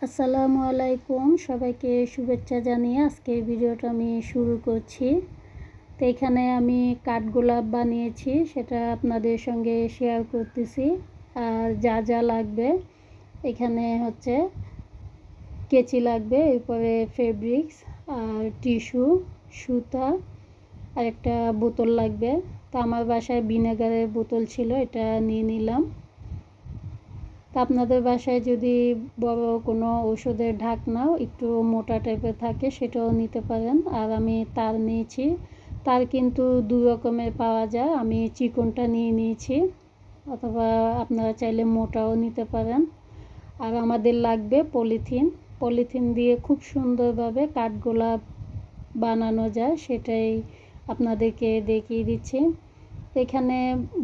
আসসালামু আলাইকুম, সবাইকে শুভেচ্ছা জানিয়ে আজকের ভিডিওটা আমি শুরু করছি। তো এখানে আমি কাঠগোলাপ বানিয়েছি, সেটা আপনাদের সঙ্গে শেয়ার করতেছি। আর যা যা লাগবে এখানে হচ্ছে কেচি লাগবে, এরপরে ফেব্রিক্স আর টিস্যু, সুতা আর একটা বোতল লাগবে। তো আমার বাসায় ভিনেগারের বোতল ছিল, এটা নিয়ে নিলাম। তা আপনাদের বাসায় যদি বড় কোনো ওষুধের ঢাকনাও একটু মোটা টাইপের থাকে সেটাও নিতে পারেন। আর আমি তার নিয়েছি, তার কিন্তু দু রকমের পাওয়া যায়, আমি চিকনটা নিয়ে নিয়েছি, অথবা আপনারা চাইলে মোটাও নিতে পারেন। আর আমাদের লাগবে পলিথিন। পলিথিন দিয়ে খুব সুন্দরভাবে কাঠগোলাপ বানানো যায়, সেটাই আপনাদেরকে দেখিয়ে দিচ্ছি। এখানে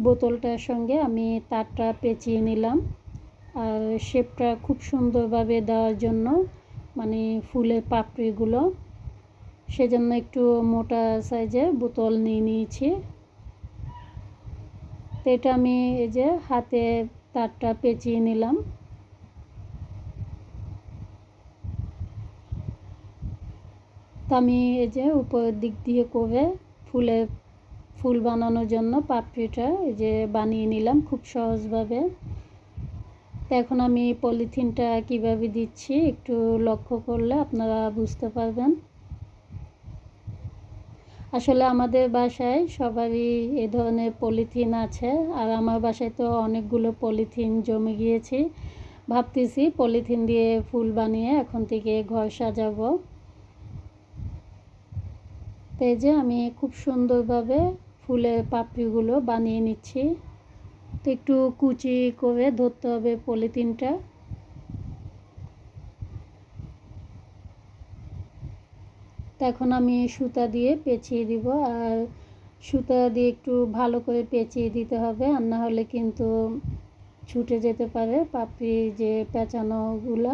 বোতলটার সঙ্গে আমি তারটা পেঁচিয়ে নিলাম। আর শেপটা খুব সুন্দরভাবে দেওয়ার জন্য, মানে ফুলের পাপড়িগুলো, সেজন্য একটু মোটা সাইজের বোতল নিয়ে নিয়েছি। তো এটা আমি এই যে হাতে তারটা পেঁচিয়ে নিলাম। তো আমি এই যে উপরের দিক দিয়ে করে ফুল বানানোর জন্য পাপড়িটা এই যে বানিয়ে নিলাম খুব সহজভাবে। তো এখন আমি পলিথিনটা কিভাবে দিচ্ছি একটু লক্ষ্য করলে আপনারা বুঝতে পারবেন। আসলে আমাদের বাসায় সবারই এ ধরনের পলিথিন আছে, আর আমার বাসায় তো অনেকগুলো পলিথিন জমে গিয়েছে। ভাবতেছি পলিথিন দিয়ে ফুল বানিয়ে এখন থেকে ঘর সাজাবো। তো এই যে আমি খুব সুন্দরভাবে ফুলের পাপড়িগুলো বানিয়ে নিচ্ছি। তো একটু কুচি করে ধরতে হবে পলিথিনটা। তো এখন আমি সুতা দিয়ে পেঁচিয়ে দিব, আর সুতা দিয়ে একটু ভালো করে পেঁচিয়ে দিতে হবে, আর না হলে কিন্তু ছুটে যেতে পারে পাপড়ি যে পেঁচানোগুলো।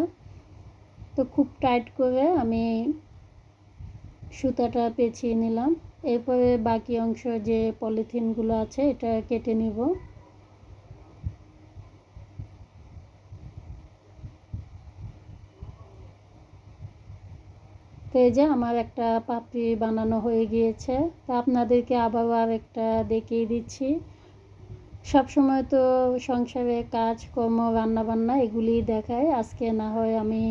তো খুব টাইট করে আমি সুতাটা পেঁচিয়ে নিলাম। এরপরে বাকি অংশ যে পলিথিনগুলো আছে এটা কেটে নিব। তো এই যে আমার একটা পাপড়ি বানানো হয়ে গিয়েছে। তো আপনাদেরকে আবারও আর একটা দেখিয়ে দিচ্ছি। সব সময় তো সংসারে কাজকর্ম রান্নাবান্না এগুলিই দেখায়, আজকে না হয় আমি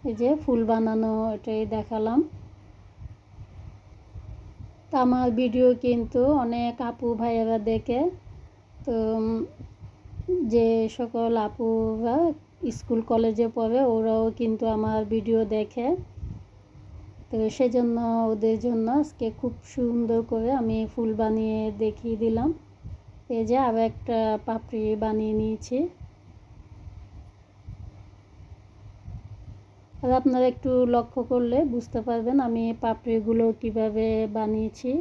এই যে ফুল বানানো এটাই দেখালাম। তো আমার ভিডিও কিন্তু অনেক আপু ভাইয়েরা দেখে। তো যে সকল আপুরা স্কুল কলেজে পড়ে ওরাও কিন্তু আমার ভিডিও দেখে। তো সেজন্য ওদের জন্য আজকে খুব সুন্দর করে আমি ফুল বানিয়ে দেখিয়ে দিলাম। এই যে আরও একটা পাপড়ি বানিয়ে নিয়েছি। আর আপনারা একটু লক্ষ্য করলে বুঝতে পারবেন আমি পাপড়িগুলো কিভাবে বানিয়েছি।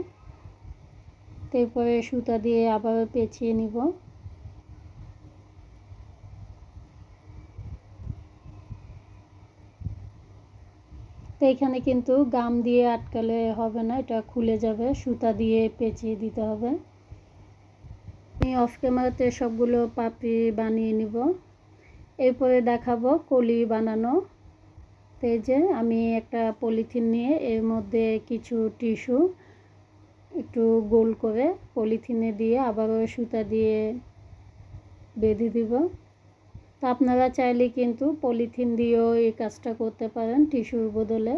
তারপরে সুতা দিয়ে আবারও পেঁচিয়ে নিব। তো এখানে কিন্তু গাম দিয়ে আটকালে হবে না, এটা খুলে যাবে, সুতা দিয়ে পেঁচিয়ে দিতে হবে। আমি অফ ক্যামেরাতে সবগুলো পাপড়ি বানিয়ে নিব, এরপরে দেখাবো কলি বানানো। তো এই যে আমি একটা পলিথিন নিয়ে এর মধ্যে কিছু টিস্যু একটু গোল করে পলিথিনে দিয়ে আবারও সুতা দিয়ে বেঁধে দিব। তো আপনারা চাইলে কিন্তু পলিথিন দিয়েও এই কাজটা করতে পারেন টিস্যুর বদলে।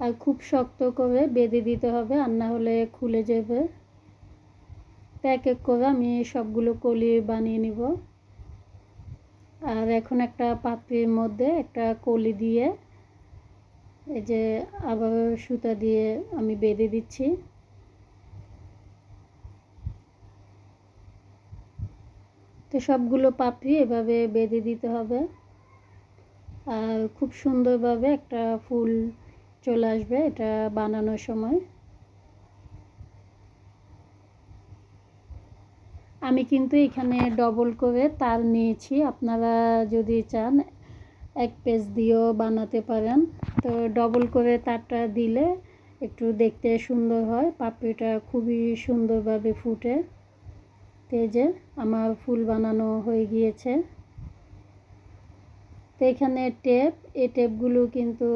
আর খুব শক্ত করে বেঁধে দিতে হবে, আর না হলে খুলে যাবে। তো এক এক করে আমি সবগুলো কলি বানিয়ে নিব। আর এখন একটা পাপড়ির মধ্যে একটা কলি দিয়ে এই যে আবার সুতা দিয়ে আমি বেঁধে দিচ্ছি। তো সবগুলো পাপড়ি এভাবে বেঁধে দিতে হবে, আর খুব সুন্দরভাবে একটা ফুল চলে আসবে এটা বানানোর সময়। আমি কিন্তু এখানে ডবল করে তার নিয়েছি, আপনারা যদি চান এক পেজ দিয়েও বানাতে পারেন। তো ডবল করে তারটা দিলে একটু দেখতে সুন্দর হয়, পাপড়িটা খুবই সুন্দরভাবে ফুটে। তো এই যে আমার ফুল বানানো হয়ে গিয়েছে। তো এখানে টেপ, এই টেপগুলো কিন্তু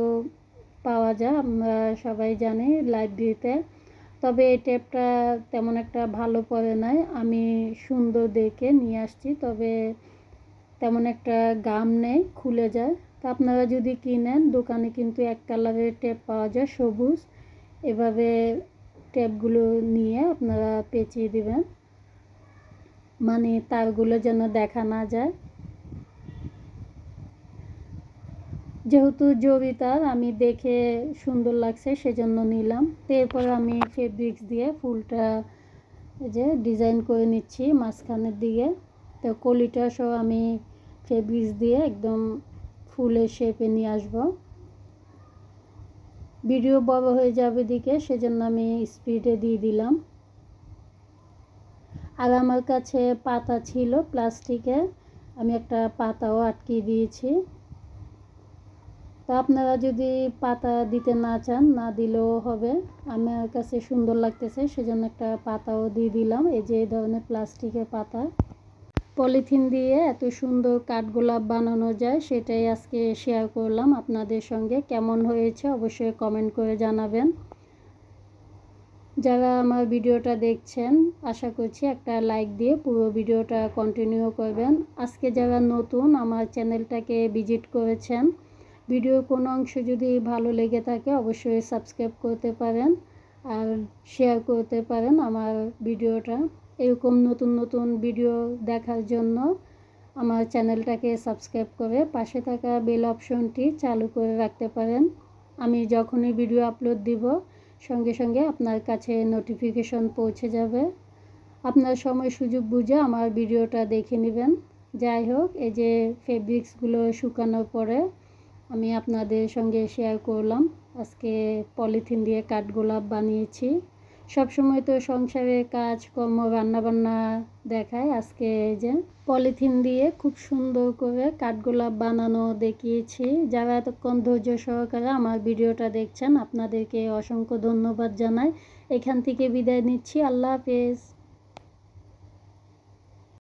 পাওয়া যায়, আমরা সবাই জানি লাইব্রেরিতে। তবে এই টেপটা তেমন একটা ভালো পড়ে নাই, আমি সুন্দর দেখে নিয়ে আসছি, তবে তেমন একটা গাম নেই, খুলে যায়। তো আপনারা যদি কিনেন, দোকানে কিন্তু এক কালারের টেপ পাওয়া যায়, সবুজ। এভাবে টেপগুলো নিয়ে আপনারা পেঁচিয়ে দিবেন, মানে তারগুলো যেন দেখা না যায়। যেহেতু জরি তার, আমি দেখে সুন্দর লাগছে সেজন্য নিলাম। তো এরপর আমি ফেব্রিক্স দিয়ে ফুলটা যে ডিজাইন করে নিচ্ছি মাঝখানের দিকে। তো কলিটা সহ আমি ফেব্রিক্স দিয়ে একদম ফুলের শেপে নিয়ে আসবো। ভিডিও বড় হয়ে যাবে দিকে, সেজন্য আমি স্পিডে দিয়ে দিলাম। আর আমার কাছে পাতা ছিল প্লাস্টিকের, আমি একটা পাতাও আটকিয়ে দিয়েছি। তো আপনারা যদি পাতা দিতে না চান, না দিলেও হবে, আমার কাছে সুন্দর লাগতেছে সেজন্য একটা পাতাও দিয়ে দিলাম। এই যে এই ধরনের প্লাস্টিকের পাতা, পলিথিন দিয়ে এত সুন্দর কাঠগোলাপ বানানো যায়, সেটাই আজকে শেয়ার করলাম আপনাদের সঙ্গে। কেমন হয়েছে অবশ্যই কমেন্ট করে জানাবেন। যারা আমার ভিডিওটা দেখছেন, আশা করছি একটা লাইক দিয়ে পুরো ভিডিওটা কন্টিনিউ করবেন। আজকে যারা নতুন আমার চ্যানেলটাকে ভিজিট করেছেন, ভিডিওর কোনো অংশ যদি ভালো লেগে থাকে অবশ্যই সাবস্ক্রাইব করতে পারেন আর শেয়ার করতে পারেন আমার ভিডিওটা। এরকম নতুন নতুন ভিডিও দেখার জন্য আমার চ্যানেলটাকে সাবস্ক্রাইব করে পাশে থাকা বেল অপশনটি চালু করে রাখতে পারেন। আমি যখনই ভিডিও আপলোড দিব, সঙ্গে সঙ্গে আপনার কাছে নোটিফিকেশন পৌঁছে যাবে। আপনার সময় সুযোগ বুঝে আমার ভিডিওটা দেখে নেবেন। যাই হোক, এই যে ফেব্রিক্সগুলো শুকানোর পরে আমি আপনাদের সঙ্গে শেয়ার করলাম। আজকে পলিথিন দিয়ে কাঠগোলাপ বানিয়েছি। সবসময় তো সংসারে কাজকর্ম রান্নাবান্না দেখায়, আজকে এই যে পলিথিন দিয়ে খুব সুন্দর করে কাঠগোলাপ বানানো দেখিয়েছি। যারা এতক্ষণ ধৈর্য সহকারে আমার ভিডিওটা দেখছেন, আপনাদেরকে অসংখ্য ধন্যবাদ জানাই। এখান থেকে বিদায় নিচ্ছি। আল্লাহ হাফেজ।